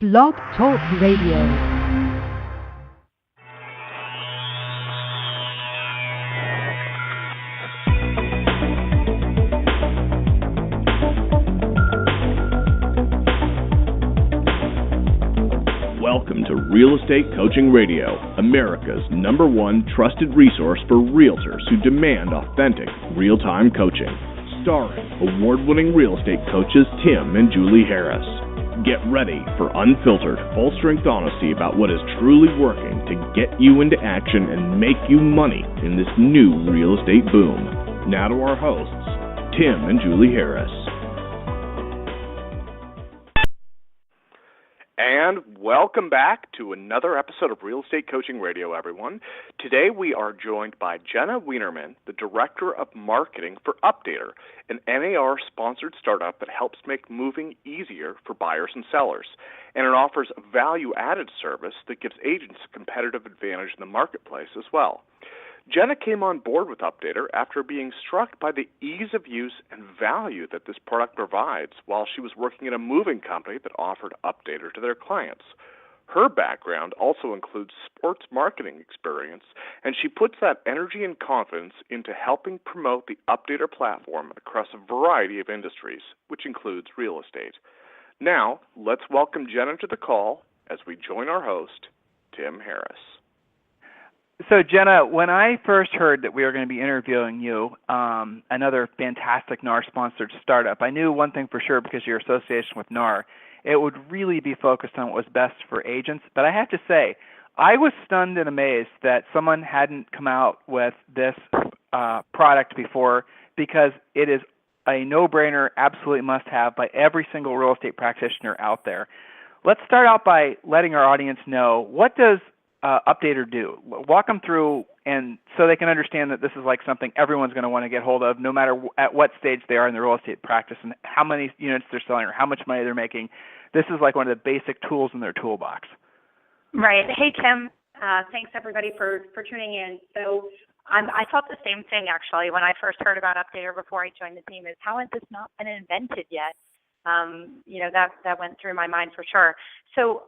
Blog Talk Radio. Welcome to Real Estate Coaching Radio, America's #1 trusted resource for realtors who demand authentic, real-time coaching. Starring award-winning real estate coaches Tim and Julie Harris. Get ready for unfiltered, full-strength honesty about what is truly working to get you into action and make you money in this new real estate boom. Now to our hosts, Tim and Julie Harris. And welcome back to another episode of Real Estate Coaching Radio, everyone. Today we are joined by Jenna Weinerman, the Director of Marketing for Updater, an NAR-sponsored startup that helps make moving easier for buyers and sellers. And it offers a value-added service that gives agents a competitive advantage in the marketplace as well. Jenna came on board with Updater after being struck by the ease of use and value that this product provides while she was working at a moving company that offered Updater to their clients. Her background also includes sports marketing experience, and she puts that energy and confidence into helping promote the Updater platform across a variety of industries, which includes real estate. Now, let's welcome Jenna to the call as we join our host, Tim Harris. So, Jenna, when I first heard that we were going to be interviewing you, another fantastic NAR-sponsored startup, I knew one thing for sure because of your association with NAR. It would really be focused on what was best for agents. But I have to say, I was stunned and amazed that someone hadn't come out with this product before because it is a no-brainer, absolutely must-have by every single real estate practitioner out there. Let's start out by letting our audience know, what does Updater do? Walk them through, and so they can understand that this is like something everyone's going to want to get hold of, no matter at what stage they are in the real estate practice and how many units they're selling or how much money they're making. This is like one of the basic tools in their toolbox. Right. Hey, Tim. Thanks, everybody, for tuning in. So I thought the same thing, actually, when I first heard about Updater before I joined the team, is how has this not been invented yet? That went through my mind for sure. So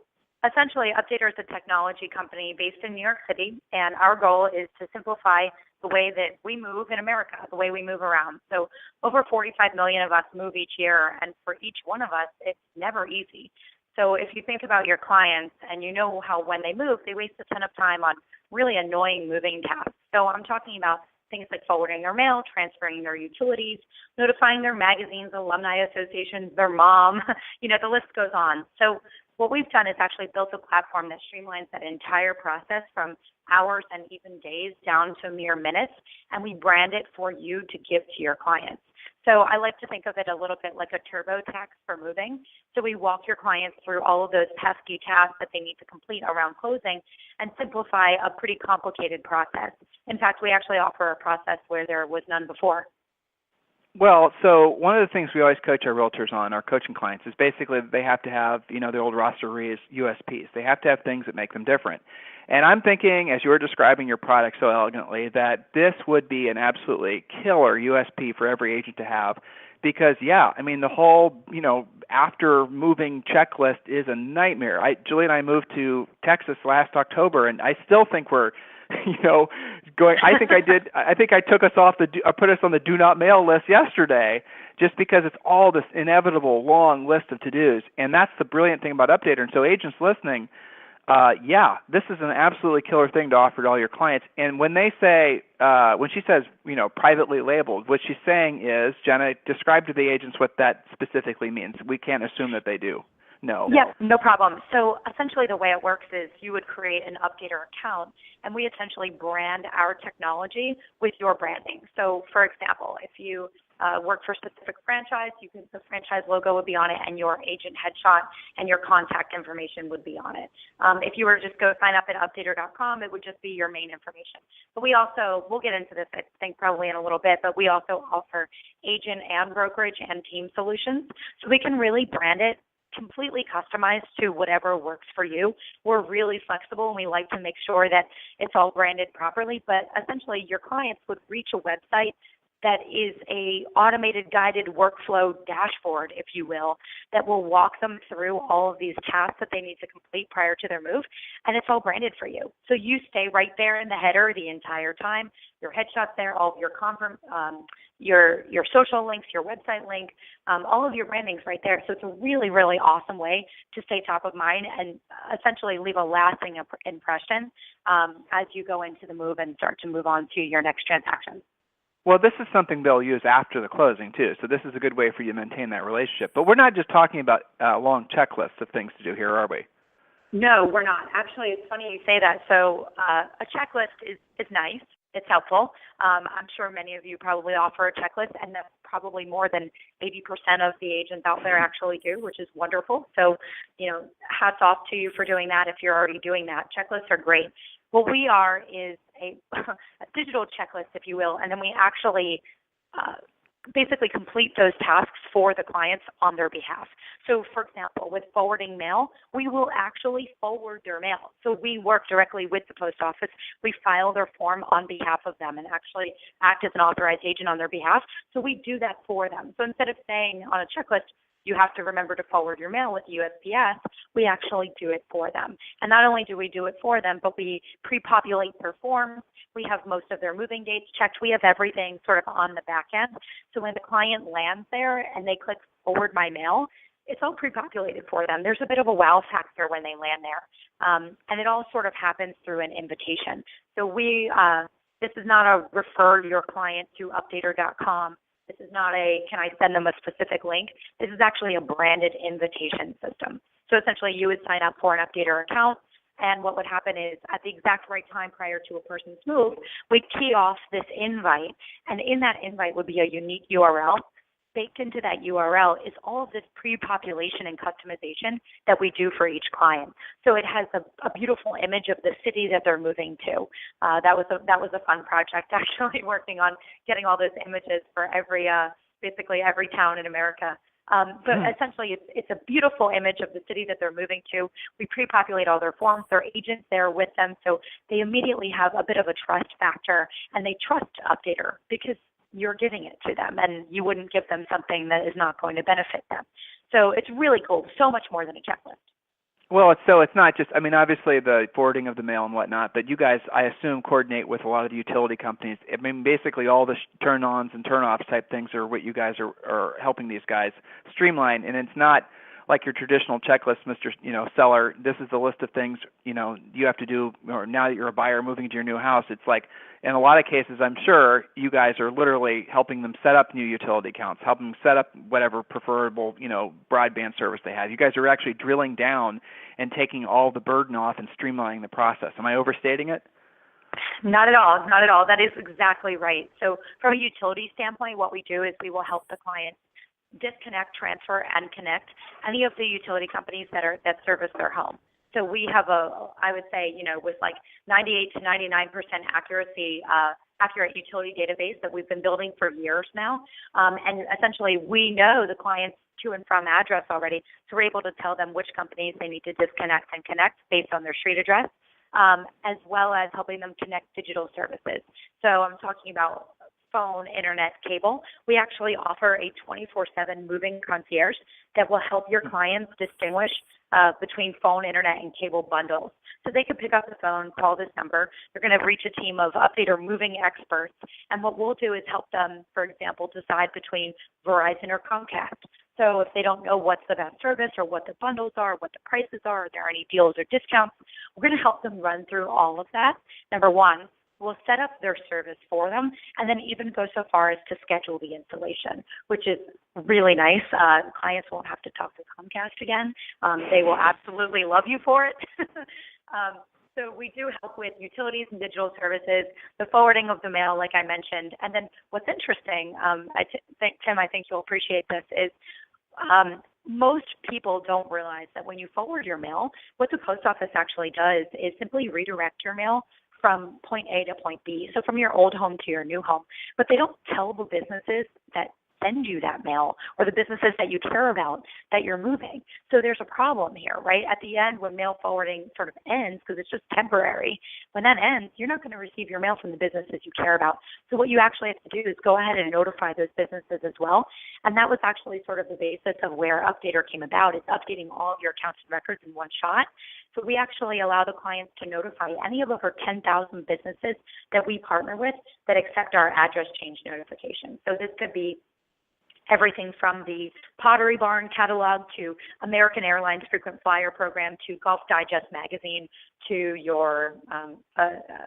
essentially, Updater is a technology company based in New York City, and our goal is to simplify the way that we move in America, the way we move around. So over 45 million of us move each year, and for each one of us, it's never easy. So if you think about your clients and you know how when they move, they waste a ton of time on really annoying moving tasks. So I'm talking about things like forwarding their mail, transferring their utilities, notifying their magazines, alumni associations, their mom, the list goes on. So what we've done is actually built a platform that streamlines that entire process from hours and even days down to mere minutes, and we brand it for you to give to your clients. So I like to think of it a little bit like a TurboTax for moving. So we walk your clients through all of those pesky tasks that they need to complete around closing and simplify a pretty complicated process. In fact, we actually offer a process where there was none before. Well, so one of the things we always coach our realtors on, our coaching clients, is basically they have to have, the old roster USPs. They have to have things that make them different. And I'm thinking, as you were describing your product so elegantly, that this would be an absolutely killer USP for every agent to have because, the whole, after moving checklist is a nightmare. Julie and I moved to Texas last October, and I still think we're going. I think I took us off put us on the do not mail list yesterday, just because it's all this inevitable long list of to-dos, and that's the brilliant thing about Updater. And so, agents listening, this is an absolutely killer thing to offer to all your clients. And when they say, when she says, privately labeled, what she's saying is, Jenna, describe to the agents what that specifically means. We can't assume that they do. No. Yep, no problem. So essentially the way it works is you would create an Updater account, and we essentially brand our technology with your branding. So, for example, if you work for a specific franchise, the franchise logo would be on it, and your agent headshot and your contact information would be on it. If you were to just go sign up at updater.com, it would just be your main information. But we'll get into this, I think, probably in a little bit, but we also offer agent and brokerage and team solutions. So we can really brand it completely customized to whatever works for you. We're really flexible, and we like to make sure that it's all branded properly, but essentially your clients would reach a website that is a automated guided workflow dashboard, if you will, that will walk them through all of these tasks that they need to complete prior to their move, and it's all branded for you. So you stay right there in the header the entire time. Your headshot's there, all of your your social links, your website link, all of your branding's right there. So it's a really, really awesome way to stay top of mind and essentially leave a lasting impression as you go into the move and start to move on to your next transaction. Well, this is something they'll use after the closing, too. So this is a good way for you to maintain that relationship. But we're not just talking about long checklists of things to do here, are we? No, we're not. Actually, it's funny you say that. So a checklist is nice. It's helpful. I'm sure many of you probably offer a checklist, and that's probably more than 80% of the agents out there actually do, which is wonderful. So, hats off to you for doing that if you're already doing that. Checklists are great. What we are is a digital checklist, if you will, and then we actually basically complete those tasks for the clients on their behalf. So, for example, with forwarding mail, we will actually forward their mail. So we work directly with the post office. We file their form on behalf of them and actually act as an authorized agent on their behalf. So we do that for them. So instead of saying on a checklist, you have to remember to forward your mail with USPS, we actually do it for them. And not only do we do it for them, but we pre-populate their forms. We have most of their moving dates checked. We have everything sort of on the back end. So when the client lands there and they click forward my mail, it's all pre-populated for them. There's a bit of a wow factor when they land there. And it all sort of happens through an invitation. So this is not a refer your client to updater.com. This is not can I send them a specific link? This is actually a branded invitation system. So essentially you would sign up for an Updater account, and what would happen is at the exact right time prior to a person's move, we'd key off this invite, and in that invite would be a unique URL. Baked into that URL is all of this pre-population and customization that we do for each client. So it has a beautiful image of the city that they're moving to. That was a fun project, actually, working on getting all those images for basically every town in America. But essentially, it's a beautiful image of the city that they're moving to. We pre-populate all their forms. Their agents there with them, so they immediately have a bit of a trust factor, and they trust Updater because you're giving it to them, and you wouldn't give them something that is not going to benefit them. So it's really cool, so much more than a checklist. Well, it's not just, obviously the forwarding of the mail and whatnot, but you guys, I assume, coordinate with a lot of the utility companies. Basically all the turn-ons and turn-offs type things are what you guys are helping these guys streamline, and it's not like your traditional checklist, Mr. Seller. This is the list of things you have to do, or now that you're a buyer moving into your new house. It's like, in a lot of cases, I'm sure you guys are literally helping them set up new utility accounts, helping them set up whatever preferable broadband service they have. You guys are actually drilling down and taking all the burden off and streamlining the process. Am I overstating it? Not at all. Not at all. That is exactly right. So from a utility standpoint, what we do is we will help the client disconnect, transfer, and connect any of the utility companies that service their home. So we have I would say, with like 98 to 99% accurate utility database that we've been building for years now. And essentially we know the client's to and from address already, so we're able to tell them which companies they need to disconnect and connect based on their street address, as well as helping them connect digital services. So I'm talking about phone, internet, cable. We actually offer a 24/7 moving concierge that will help your clients distinguish between phone, internet, and cable bundles. So they can pick up the phone, call this number. They're going to reach a team of Updater moving experts. And what we'll do is help them, for example, decide between Verizon or Comcast. So if they don't know what's the best service or what the bundles are, what the prices are there any deals or discounts, we're going to help them run through all of that. Number one, we'll set up their service for them and then even go so far as to schedule the installation, which is really nice. Clients won't have to talk to Comcast again. They will absolutely love you for it. So we do help with utilities and digital services, the forwarding of the mail, like I mentioned. And then what's interesting, Tim, I think you'll appreciate this, is most people don't realize that when you forward your mail, what the post office actually does is simply redirect your mail from point A to point B, so from your old home to your new home. But they don't tell the businesses that send you that mail, or the businesses that you care about that you're moving. So there's a problem here, right? At the end, when mail forwarding sort of ends, because it's just temporary, when that ends, you're not going to receive your mail from the businesses you care about. So what you actually have to do is go ahead and notify those businesses as well. And that was actually sort of the basis of where Updater came about. It's updating all of your accounts and records in one shot. So we actually allow the clients to notify any of over 10,000 businesses that we partner with that accept our address change notification. So this could be everything from the Pottery Barn catalog to American Airlines frequent flyer program to Golf Digest magazine to your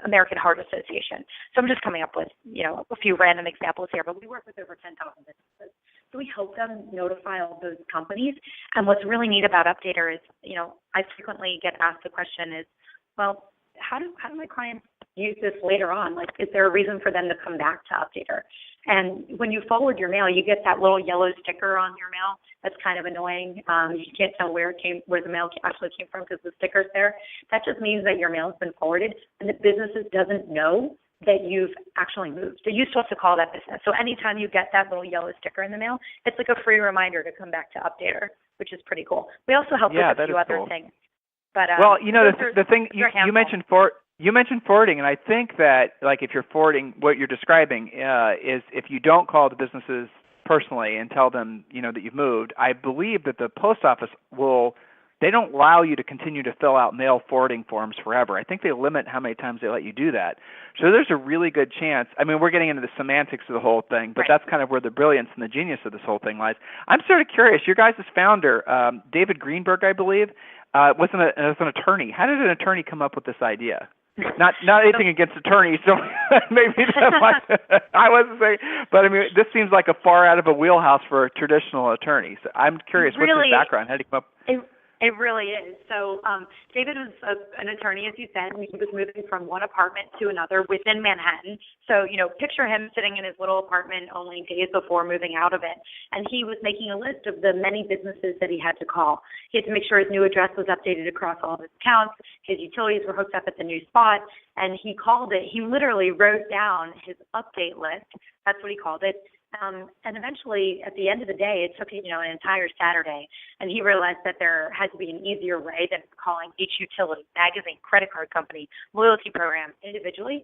American Heart Association. So I'm just coming up with, a few random examples here, but we work with over 10,000 businesses. So we help them notify all those companies. And what's really neat about Updater is, I frequently get asked the question is, well, how do my clients use this later on? Like, is there a reason for them to come back to Updater? And when you forward your mail, you get that little yellow sticker on your mail. That's kind of annoying. You can't tell where the mail actually came from because the sticker's there. That just means that your mail has been forwarded, and the business doesn't know that you've actually moved. They used to have to call that business. So anytime you get that little yellow sticker in the mail, it's like a free reminder to come back to Updater, which is pretty cool. We also help with a few other things. But well, the thing you mentioned forwarding, and I think that, like, if you're forwarding, what you're describing is if you don't call the businesses personally and tell them, that you've moved, I believe that the post office they don't allow you to continue to fill out mail forwarding forms forever. I think they limit how many times they let you do that. So there's a really good chance. I mean, we're getting into the semantics of the whole thing, but that's kind of where the brilliance and the genius of this whole thing lies. I'm sort of curious. Your guys' founder, David Greenberg, I believe, was an attorney. How did an attorney come up with this idea? Not anything against attorneys, so maybe I wasn't saying, but I mean, this seems like a far out of a wheelhouse for a traditional attorney. So I'm curious, what's his background? How did he come up? It really is. So David was an attorney, as you said, and he was moving from one apartment to another within Manhattan. So, picture him sitting in his little apartment only days before moving out of it. And he was making a list of the many businesses that he had to call. He had to make sure his new address was updated across all of his accounts. His utilities were hooked up at the new spot. And he called it, he literally wrote down his update list. That's what he called it. And eventually, at the end of the day, it took, an entire Saturday. And he realized that there had to be an easier way than calling each utility, magazine, credit card company, loyalty program individually.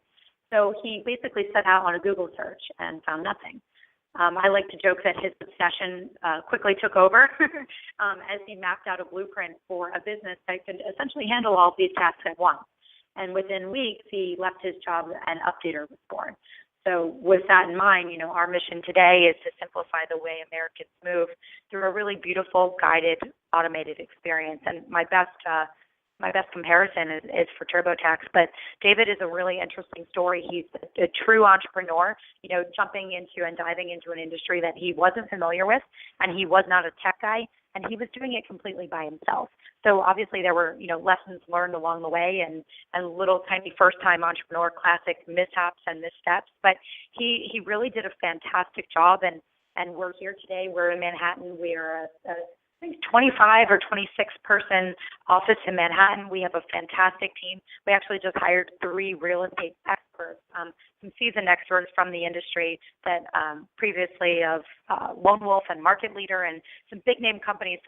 So he basically set out on a Google search and found nothing. I like to joke that his obsession quickly took over as he mapped out a blueprint for a business that could essentially handle all of these tasks at once. And within weeks, he left his job and Updater was born. So with that in mind, our mission today is to simplify the way Americans move through a really beautiful, guided, automated experience. And my best comparison is for TurboTax. But David is a really interesting story. He's a true entrepreneur, jumping into and diving into an industry that he wasn't familiar with, and he was not a tech guy, and he was doing it completely by himself. So obviously there were, lessons learned along the way and little tiny first-time entrepreneur classic mishaps and missteps. But he really did a fantastic job, and we're here today. We're in Manhattan. We are a 25 or 26 person office in Manhattan. We have a fantastic team. We actually just hired 3 real estate experts, some seasoned experts from the industry that previously of Lone Wolf and Market Leader and some big name companies.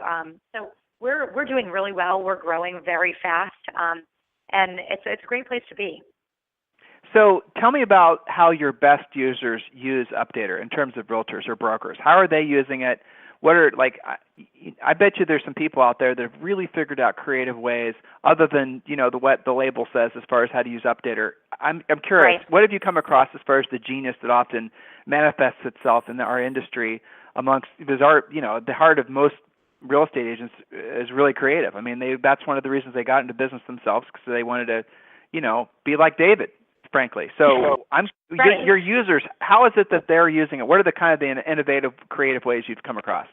So we're doing really well. We're growing very fast, and it's a great place to be. So tell me about how your best users use Updater in terms of realtors or brokers. How are they using it? What are, I bet you there's some people out there that have really figured out creative ways other than, what the label says as far as how to use Updater. I'm curious, right. What have you come across as far as the genius that often manifests itself in our industry because the heart of most real estate agents is really creative. I mean, that's one of the reasons they got into business themselves, because they wanted to, be like David, frankly. So your users, how is it that they're using it? What are the kind of the innovative, creative ways you've come across?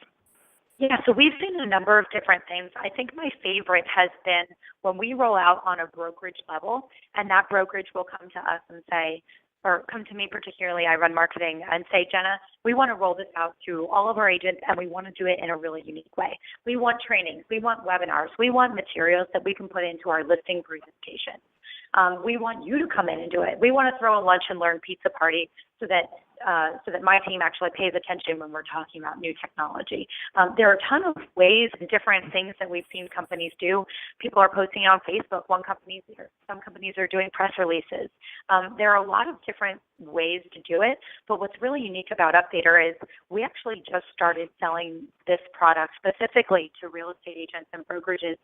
Yeah, so we've seen a number of different things. I think my favorite has been when we roll out on a brokerage level, and that brokerage will come to us and say, or come to me particularly, I run marketing, and say, Jenna, we want to roll this out to all of our agents, and we want to do it in a really unique way. We want trainings. We want webinars. We want materials that we can put into our listing presentation. We want you to come in and do it. We want to throw a lunch and learn pizza party so that so that my team actually pays attention when we're talking about new technology. There are a ton of ways and different things that we've seen companies do. People are posting it on Facebook. Some companies are doing press releases. There are a lot of different ways to do it, but what's really unique about Updater is we actually just started selling this product specifically to real estate agents and brokerages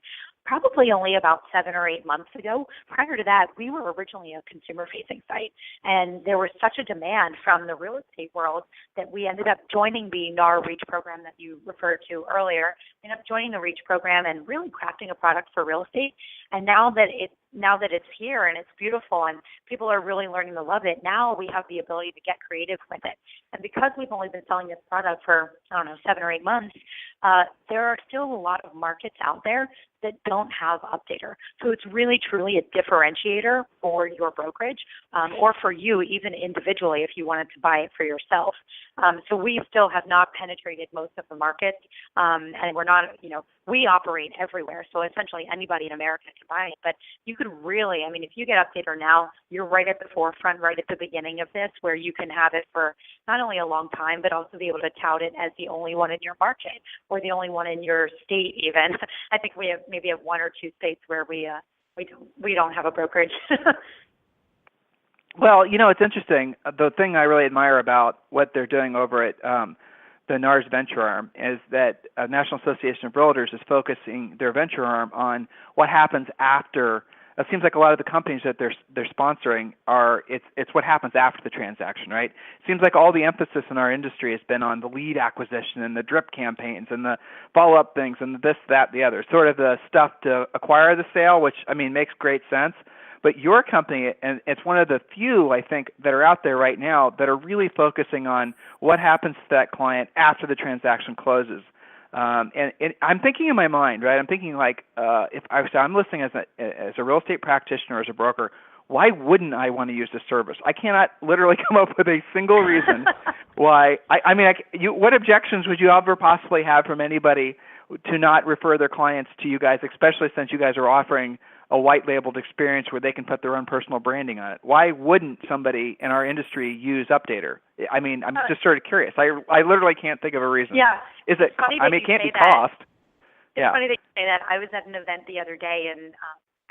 probably only about 7 or 8 months ago. Prior to that, we were originally a consumer-facing site, and there was such a demand from the real estate world that we ended up joining the NAR Reach program that you referred to earlier. We ended up joining the Reach program and really crafting a product for real estate. And now that it's here and it's beautiful and people are really learning to love it, now we have the ability to get creative with it. And because we've only been selling this product for, 7 or 8 months, there are still a lot of markets out there that don't have Updater. So it's really, truly a differentiator for your brokerage or for you even individually if you wanted to buy it for yourself. So we still have not penetrated most of the markets, and we're not, we operate everywhere. So essentially anybody in America can buy it. But you could really, if you get Updater now, you're right at the forefront, right at the beginning of this, where you can have it for not only a long time, but also be able to tout it as the only one in your market or the only one in your state even. I think we have maybe 1 or 2 states where we don't have a brokerage. Well, it's interesting. The thing I really admire about what they're doing over at the NARS Venture Arm is that National Association of Realtors is focusing their venture arm on what happens after. It seems like a lot of the companies that they're sponsoring it's what happens after the transaction, right? It seems like all the emphasis in our industry has been on the lead acquisition and the drip campaigns and the follow-up things and this, that, the other, sort of the stuff to acquire the sale, which, makes great sense. But your company, and it's one of the few, I think, that are out there right now that are really focusing on what happens to that client after the transaction closes. And I'm thinking in my mind, right? I'm thinking like, if I'm listening as a real estate practitioner or as a broker, why wouldn't I want to use this service? I cannot literally come up with a single reason why. What objections would you ever possibly have from anybody to not refer their clients to you guys, especially since you guys are offering a white-labeled experience where they can put their own personal branding on it? Why wouldn't somebody in our industry use Updater? I'm just sort of curious. I literally can't think of a reason. Yeah. Is it? It can't be cost. It's funny that you say that. I was at an event the other day, and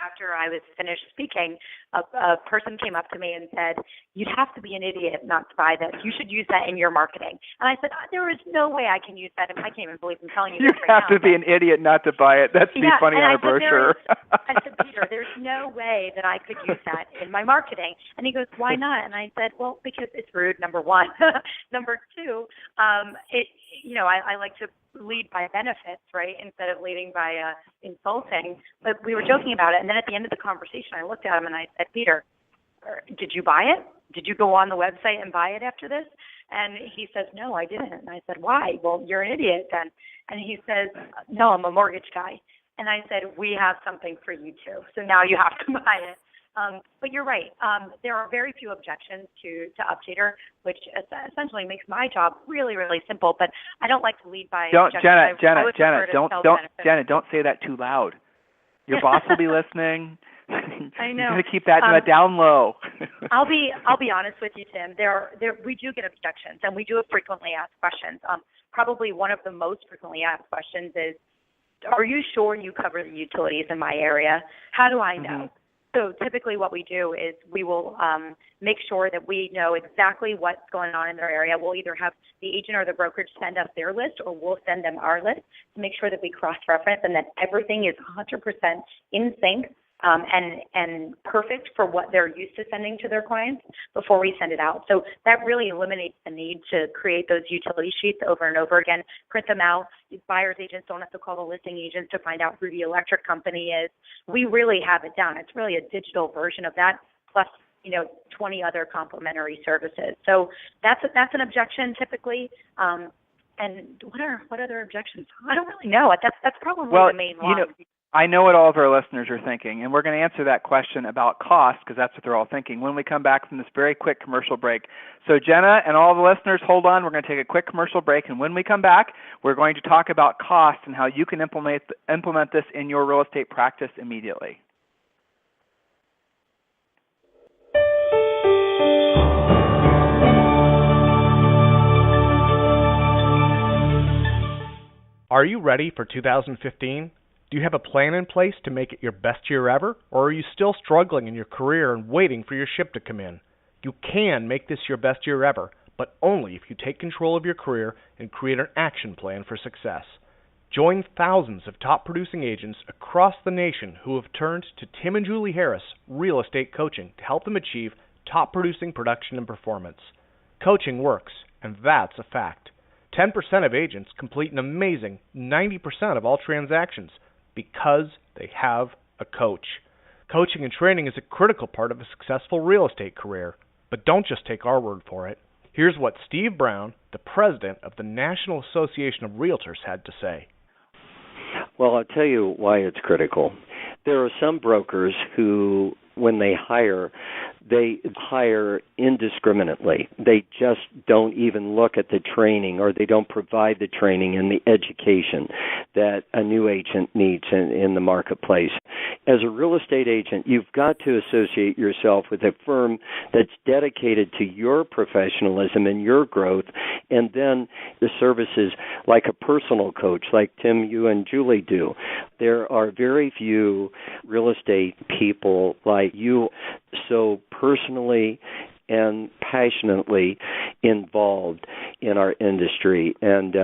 after I was finished speaking, a person came up to me and said, "You'd have to be an idiot not to buy this. You should use that in your marketing." And I said, "There is no way I can use that. I can't even believe I'm telling you this right now." You have to be an idiot not to buy it. That'd be funny on a brochure. I said, "Peter, there's no way that I could use that in my marketing." And he goes, "Why not?" And I said, "Well, because it's rude, number one. Number two, I like to lead by benefits, right, instead of leading by insulting." But we were joking about it, and then at the end of the conversation, I looked at him and I said, "Peter, did you buy it? Did you go on the website and buy it after this?" And he says, "No, I didn't." And I said, "Why?" "Well, you're an idiot then." And he says, "No, I'm a mortgage guy." And I said, "We have something for you too. So now you have to buy it." But you're right. There are very few objections to Updater, which essentially makes my job really, really simple. But I don't like to lead by objections. Jenna, don't say that too loud. Your boss will be listening. I know. You got to keep that down low. I'll be honest with you, Tim. We do get objections, and we do have frequently asked questions. Probably one of the most frequently asked questions is, "Are you sure you cover the utilities in my area? How do I know?" Mm-hmm. So typically what we do is we will make sure that we know exactly what's going on in their area. We'll either have the agent or the brokerage send us their list, or we'll send them our list to make sure that we cross-reference and that everything is 100% in sync and perfect for what they're used to sending to their clients before we send it out. So that really eliminates the need to create those utility sheets over and over again, print them out. Buyers agents don't have to call the listing agents to find out who the electric company is. We really have it down. It's really a digital version of that, plus 20 other complementary services. So that's an objection typically. And what other objections? I don't really know. That's probably the main one. I know what all of our listeners are thinking, and we're going to answer that question about cost because that's what they're all thinking when we come back from this very quick commercial break. So Jenna and all the listeners, hold on. We're going to take a quick commercial break, and when we come back, we're going to talk about cost and how you can implement this in your real estate practice immediately. Are you ready for 2015? Do you have a plan in place to make it your best year ever, or are you still struggling in your career and waiting for your ship to come in? You can make this your best year ever, but only if you take control of your career and create an action plan for success. Join thousands of top producing agents across the nation who have turned to Tim and Julie Harris Real Estate Coaching to help them achieve top producing production and performance. Coaching works, and that's a fact. 10% of agents complete an amazing 90% of all transactions because they have a coach. Coaching and training is a critical part of a successful real estate career, but don't just take our word for it. Here's what Steve Brown, the president of the National Association of Realtors, had to say. Well, I'll tell you why it's critical. There are some brokers who, when they hire indiscriminately. They just don't even look at the training, or they don't provide the training and the education that a new agent needs in the marketplace. As a real estate agent, you've got to associate yourself with a firm that's dedicated to your professionalism and your growth, and then the services like a personal coach, like Tim, you and Julie do. There are very few real estate people like you, so personally and passionately involved in our industry. And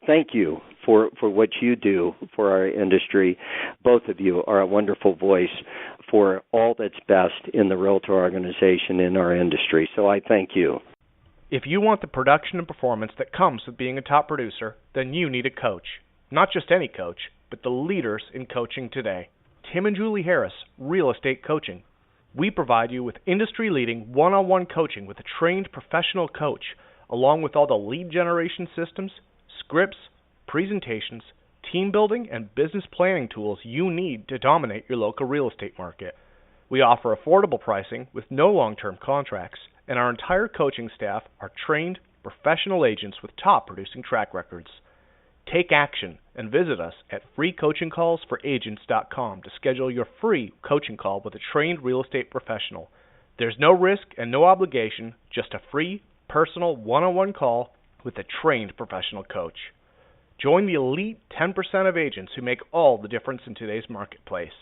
thank you for what you do for our industry. Both of you are a wonderful voice for all that's best in the realtor organization in our industry. So I thank you. If you want the production and performance that comes with being a top producer, then you need a coach. Not just any coach, but the leaders in coaching today. Tim and Julie Harris, Real Estate Coaching. We provide you with industry-leading one-on-one coaching with a trained professional coach, along with all the lead generation systems, scripts, presentations, team building, and business planning tools you need to dominate your local real estate market. We offer affordable pricing with no long-term contracts, and our entire coaching staff are trained professional agents with top producing track records. Take action and visit us at freecoachingcallsforagents.com to schedule your free coaching call with a trained real estate professional. There's no risk and no obligation, just a free, personal, one-on-one call with a trained professional coach. Join the elite 10% of agents who make all the difference in today's marketplace.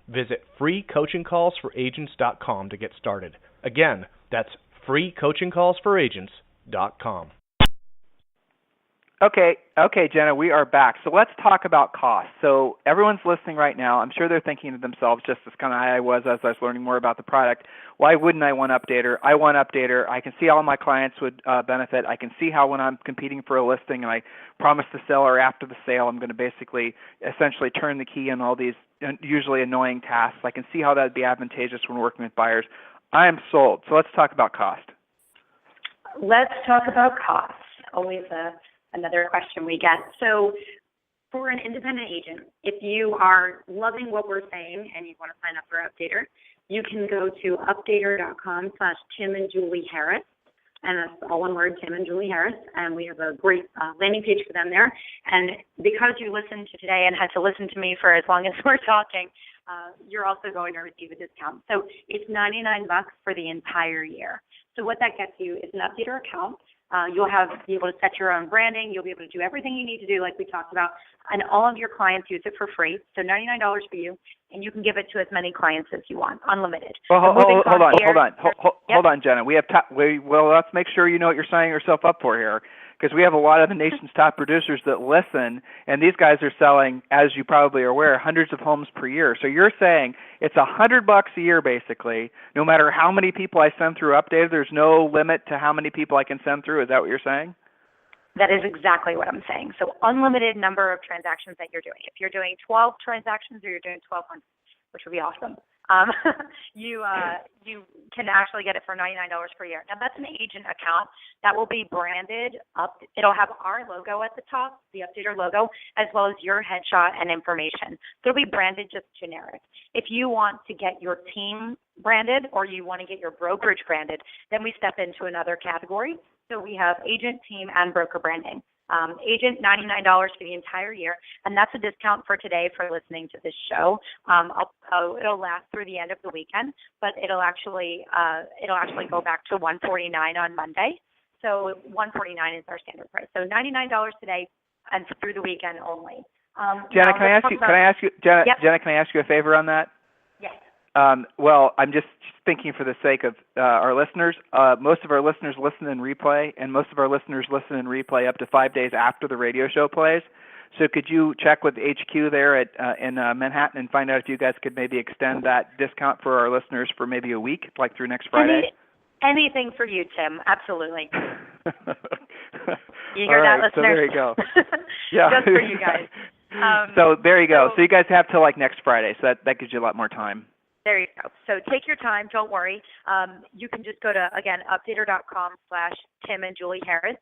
Visit freecoachingcallsforagents.com to get started. Again, that's freecoachingcallsforagents.com. Okay, Jenna, we are back. So let's talk about cost. So everyone's listening right now. I'm sure they're thinking to themselves, just as kind of I was as I was learning more about the product, why wouldn't I want Updater? I want Updater. I can see how my clients would benefit. I can see how when I'm competing for a listing and I promise the seller after the sale, I'm going to essentially turn the key on all these usually annoying tasks. I can see how that would be advantageous when working with buyers. I am sold. So let's talk about cost. Let's talk about cost. Always another question we get. So for an independent agent, if you are loving what we're saying and you want to sign up for Updater, you can go to updater.com/Tim and Julie Harris. And that's all one word, Tim and Julie Harris. And we have a great landing page for them there. And because you listened to today and had to listen to me for as long as we're talking, you're also going to receive a discount. So it's $99 for the entire year. So what that gets you is an Updater account. You'll be able to set your own branding. You'll be able to do everything you need to do like we talked about. And all of your clients use it for free. So $99 for you. And you can give it to as many clients as you want, unlimited. Well, hold on, Jenna. Let's make sure you know what you're signing yourself up for here, because we have a lot of the nation's top producers that listen, and these guys are selling, as you probably are aware, hundreds of homes per year. So you're saying it's $100 a year, basically, no matter how many people I send through Updater. There's no limit to how many people I can send through. Is that what you're saying? That is exactly what I'm saying. So unlimited number of transactions that you're doing. If you're doing 12 transactions or you're doing 1,200, which would be awesome, you can actually get it for $99 per year. Now, that's an agent account that will be branded up. It'll have our logo at the top, the Updater logo, as well as your headshot and information. So it'll be branded just generic. If you want to get your team branded or you want to get your brokerage branded, then we step into another category. So we have agent, team, and broker branding. Agent, $99 for the entire year, and that's a discount for today for listening to this show. It'll last through the end of the weekend, but it'll actually go back to $149 on Monday. So $149 is our standard price. So $99 today, and through the weekend only. Jenna, can I ask you a favor on that? Yes. Well, I'm just thinking for the sake of our listeners. Most of our listeners listen in replay, and most of our listeners listen in replay up to 5 days after the radio show plays. So could you check with HQ there in Manhattan and find out if you guys could maybe extend that discount for our listeners for maybe a week, like through next Friday? Anything for you, Tim. Absolutely. You hear right, that, listeners? So there you go. Yeah. Just for you guys. So there you go. So you guys have till like next Friday. So that gives you a lot more time. There you go. So take your time. Don't worry. You can just go to, again, updater.com/Tim and Julie Harris.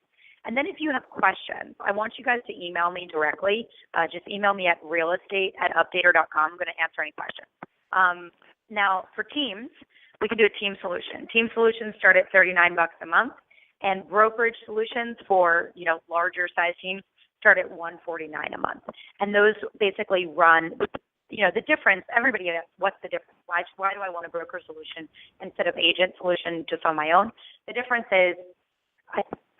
And then if you have questions, I want you guys to email me directly. Just email me at realestate@updater.com. I'm going to answer any questions. Now, for teams, we can do a team solution. Team solutions start at $39 a month, and brokerage solutions for, larger size teams start at $149 a month. And those basically run, the difference, everybody asks, what's the difference? Why do I want a broker solution instead of agent solution just on my own? The difference is,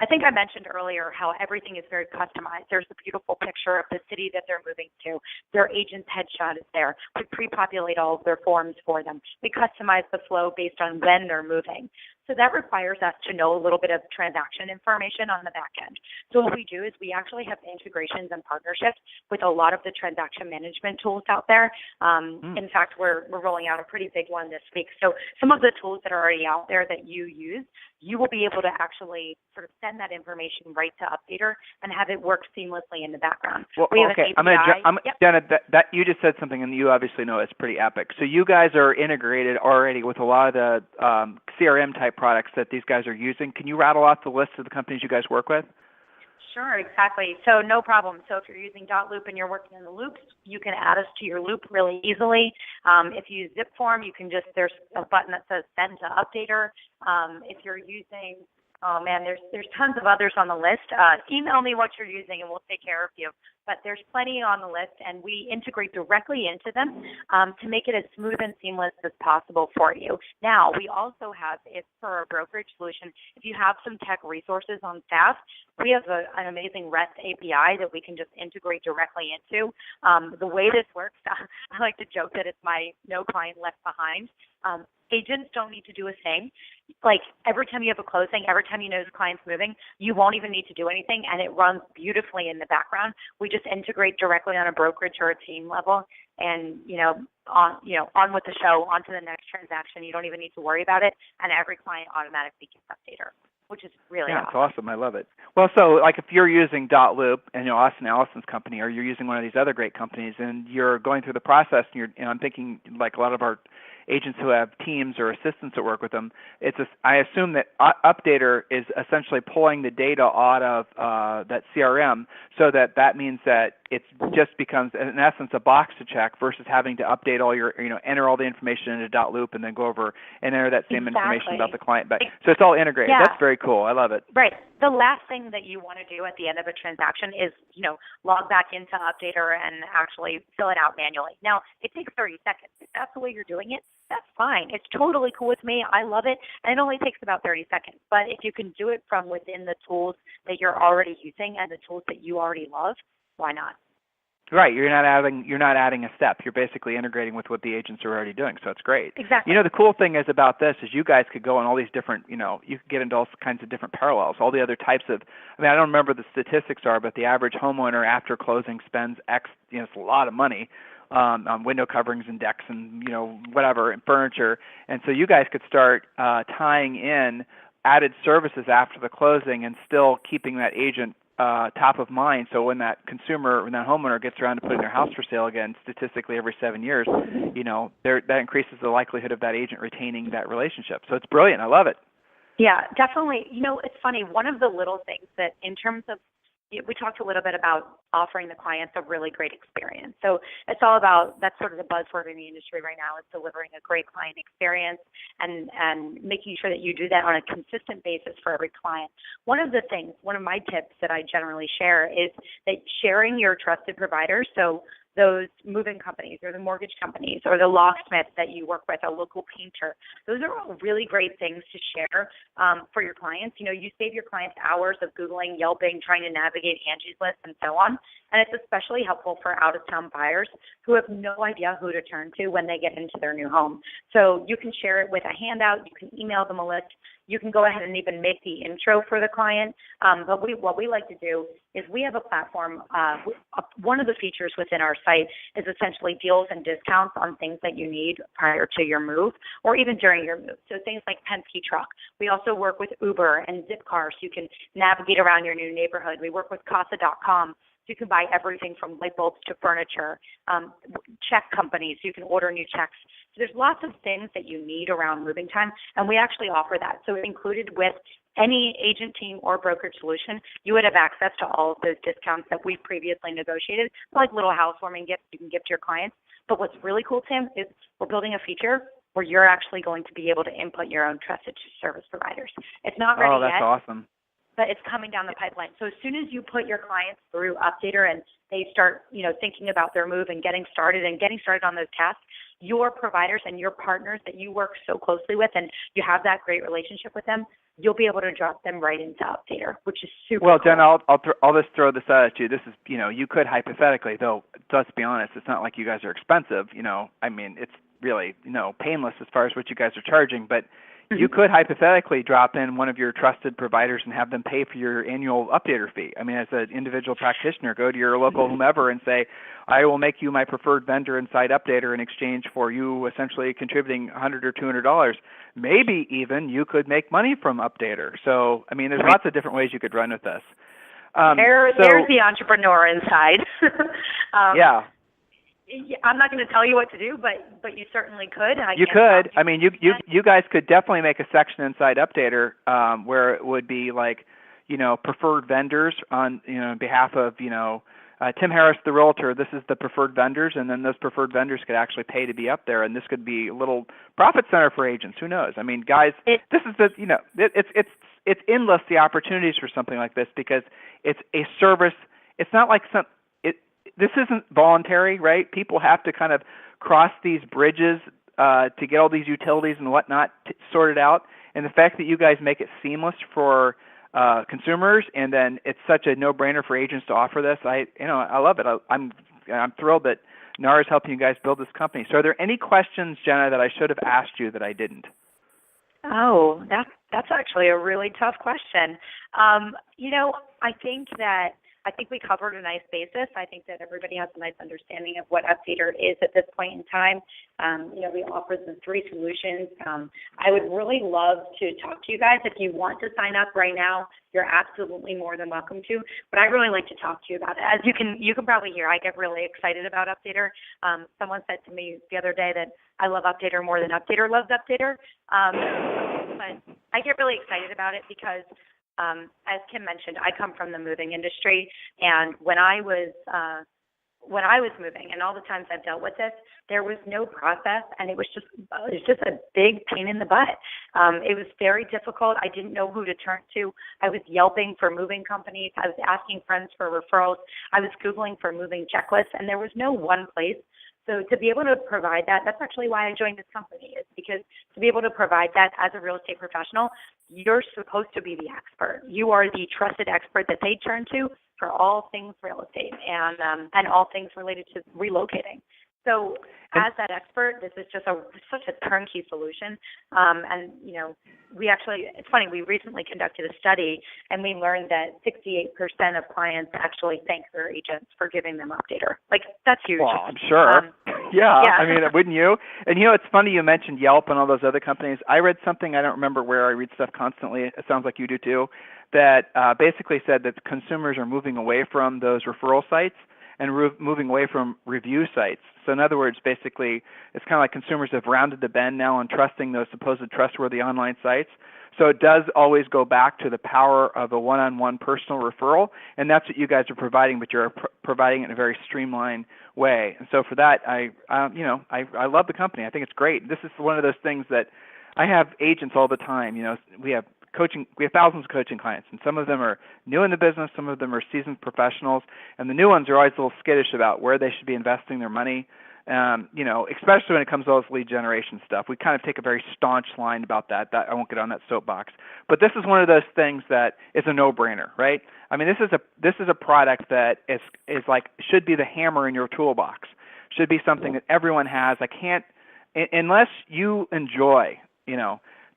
I think I mentioned earlier how everything is very customized. There's a beautiful picture of the city that they're moving to. Their agent's headshot is there. We pre-populate all of their forms for them. We customize the flow based on when they're moving. So that requires us to know a little bit of transaction information on the back end. So what we do is we actually have integrations and partnerships with a lot of the transaction management tools out there. In fact, we're rolling out a pretty big one this week. So some of the tools that are already out there that you use, you will be able to actually sort of send that information right to Updater and have it work seamlessly in the background. Well, we have okay, an API. Yep. Jenna, that you just said something, and you obviously know it's pretty epic. So you guys are integrated already with a lot of the CRM type products that these guys are using. Can you rattle off the list of the companies you guys work with? Sure, exactly. So no problem. So if you're using .loop and you're working in the loops, you can add us to your loop really easily. If you use ZipForm, you can there's a button that says send to Updater. If you're using, there's tons of others on the list. Email me what you're using and we'll take care of you. But there's plenty on the list, and we integrate directly into them to make it as smooth and seamless as possible for you. Now, we also have, for our brokerage solution, if you have some tech resources on staff, we have an amazing REST API that we can just integrate directly into. The way this works, I like to joke that it's my no client left behind. Agents don't need to do a thing. Like every time you have a closing, every time you know the client's moving, you won't even need to do anything, and it runs beautifully in the background. We just integrate directly on a brokerage or a team level, and on with the show, on to the next transaction. You don't even need to worry about it, and every client automatically gets Updater, which is really awesome. It's awesome. I love it. Well, so like if you're using .loop and Austin Allison's company, or you're using one of these other great companies, and you're going through the process, and I'm thinking like a lot of our agents who have teams or assistants that work with them, I assume that Updater is essentially pulling the data out of that CRM, so that means that it just becomes, in essence, a box to check versus having to update all your, enter all the information into .loop and then go over and enter that same information about the client back. So it's all integrated. Yeah. That's very cool. I love it. Right. The last thing that you want to do at the end of a transaction is, log back into Updater and actually fill it out manually. Now, it takes 30 seconds. If that's the way you're doing it, that's fine. It's totally cool with me. I love it. And it only takes about 30 seconds. But if you can do it from within the tools that you're already using and the tools that you already love, why not? Right. You're not adding a step. You're basically integrating with what the agents are already doing. So it's great. Exactly. The cool thing is about this is you guys could go on all these different, you could get into all kinds of different parallels, all the other types of, I don't remember the statistics are, but the average homeowner after closing spends X, it's a lot of money on window coverings and decks and, whatever, and furniture. And so you guys could start tying in added services after the closing and still keeping that agent top of mind. So when that homeowner gets around to putting their house for sale again, statistically every 7 years, that increases the likelihood of that agent retaining that relationship. So it's brilliant. I love it. Yeah, definitely. It's funny. One of the little things that in terms of, we talked a little bit about offering the clients a really great experience. So it's all about, that's sort of the buzzword in the industry right now, is delivering a great client experience and making sure that you do that on a consistent basis for every client. One of my tips that I generally share is that sharing your trusted providers, so those moving companies or the mortgage companies or the locksmith that you work with, a local painter. Those are all really great things to share for your clients. You save your clients hours of Googling, Yelping, trying to navigate Angie's List and so on. And it's especially helpful for out-of-town buyers who have no idea who to turn to when they get into their new home. So you can share it with a handout. You can email them a list. You can go ahead and even make the intro for the client. But what we like to do is we have a platform. One of the features within our site is essentially deals and discounts on things that you need prior to your move or even during your move. So things like Penske Truck. We also work with Uber and Zipcar, so you can navigate around your new neighborhood. We work with Casa.com. You can buy everything from light bulbs to furniture, check companies. You can order new checks. So there's lots of things that you need around moving time, and we actually offer that. So included with any agent team or brokerage solution, you would have access to all of those discounts that we've previously negotiated, like little housewarming gifts you can give to your clients. But what's really cool, Tim, is we're building a feature where you're actually going to be able to input your own trusted service providers. It's not ready yet. Oh, that's awesome. But it's coming down the pipeline. So as soon as you put your clients through Updater and they start, thinking about their move and getting started on those tasks, your providers and your partners that you work so closely with and you have that great relationship with them, you'll be able to drop them right into Updater, which is super Well, cool. Jenna, I'll just throw this out at you. This is, you could hypothetically, though, let's be honest, it's not like you guys are expensive. It's really, painless as far as what you guys are charging, but you could hypothetically drop in one of your trusted providers and have them pay for your annual Updater fee. As an individual practitioner, go to your local whomever and say, I will make you my preferred vendor inside Updater in exchange for you essentially contributing $100 or $200. Maybe even you could make money from Updater. So, there's lots of different ways you could run with this. There's the entrepreneur inside. Yeah. I'm not going to tell you what to do, but you certainly could. You could. You guys could definitely make a section inside Updater where it would be like, preferred vendors on behalf of Tim Harris, the realtor. This is the preferred vendors, and then those preferred vendors could actually pay to be up there, and this could be a little profit center for agents. Who knows? Guys, this is it's endless the opportunities for something like this because it's a service. It's not like this isn't voluntary, right? People have to kind of cross these bridges to get all these utilities and whatnot sorted out. And the fact that you guys make it seamless for consumers, and then it's such a no-brainer for agents to offer this, I love it. I'm thrilled that NARS is helping you guys build this company. So, are there any questions, Jenna, that I should have asked you that I didn't? Oh, that's actually a really tough question. I think we covered a nice basis. I think that everybody has a nice understanding of what Updater is at this point in time. We offer the 3 solutions. I would really love to talk to you guys. If you want to sign up right now, you're absolutely more than welcome to. But I'd really like to talk to you about it. As you can probably hear, I get really excited about Updater. Someone said to me the other day that I love Updater more than Updater loves Updater. But I get really excited about it because as Kim mentioned, I come from the moving industry, and when I was moving, and all the times I've dealt with this, there was no process, and it was just a big pain in the butt. It was very difficult. I didn't know who to turn to. I was Yelping for moving companies. I was asking friends for referrals. I was Googling for moving checklists, and there was no one place. So to be able to provide that, that's actually why I joined this company, is because to be able to provide that as a real estate professional, you're supposed to be the expert. You are the trusted expert that they turn to for all things real estate and all things related to relocating. So as that expert, this is just such a turnkey solution. It's funny, we recently conducted a study, and we learned that 68% of clients actually thank their agents for giving them Updater. That's huge. Well, I'm sure. Yeah. Wouldn't you? And it's funny you mentioned Yelp and all those other companies. I read something, I don't remember where, I read stuff constantly, it sounds like you do too, that basically said that consumers are moving away from those referral sites and moving away from review sites. So in other words, basically, it's kind of like consumers have rounded the bend now on trusting those supposed trustworthy online sites. So it does always go back to the power of a one-on-one personal referral, and that's what you guys are providing, but you're providing it in a very streamlined way. And so for that, I love the company. I think it's great. This is one of those things that I have agents all the time. We have we have thousands of coaching clients, and some of them are new in the business, some of them are seasoned professionals, and the new ones are always a little skittish about where they should be investing their money. Especially when it comes to all this lead generation stuff. We kind of take a very staunch line about that. I won't get on that soapbox. But this is one of those things that is a no-brainer, right? I mean, this is a product that is like should be the hammer in your toolbox. Should be something that everyone has. I can't unless you enjoy,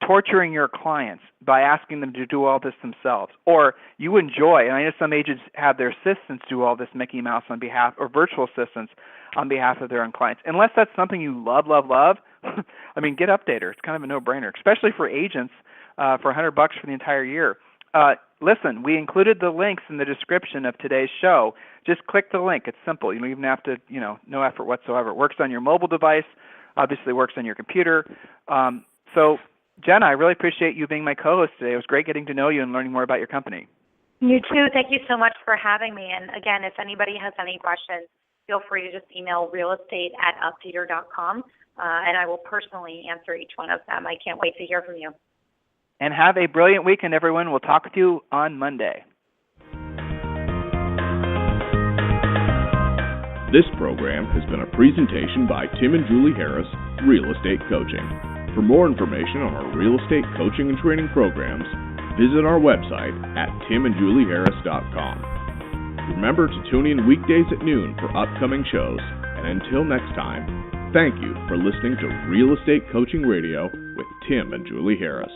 torturing your clients by asking them to do all this themselves, or you enjoy, and I know some agents have their assistants do all this Mickey Mouse on behalf, or virtual assistants on behalf of their own clients. Unless that's something you love, I mean, get Updater. It's kind of a no-brainer, especially for agents for $100 for the entire year. Listen, we included the links in the description of today's show. Just click the link. It's simple. You don't even have to, no effort whatsoever. It works on your mobile device. Obviously works on your computer. So, Jenna, I really appreciate you being my co-host today. It was great getting to know you and learning more about your company. You too. Thank you so much for having me. And again, if anybody has any questions, feel free to just email realestate@updater.com, and I will personally answer each one of them. I can't wait to hear from you. And have a brilliant weekend, everyone. We'll talk with you on Monday. This program has been a presentation by Tim and Julie Harris, Real Estate Coaching. For more information on our real estate coaching and training programs, visit our website at timandjulieharris.com. Remember to tune in weekdays at noon for upcoming shows. And until next time, thank you for listening to Real Estate Coaching Radio with Tim and Julie Harris.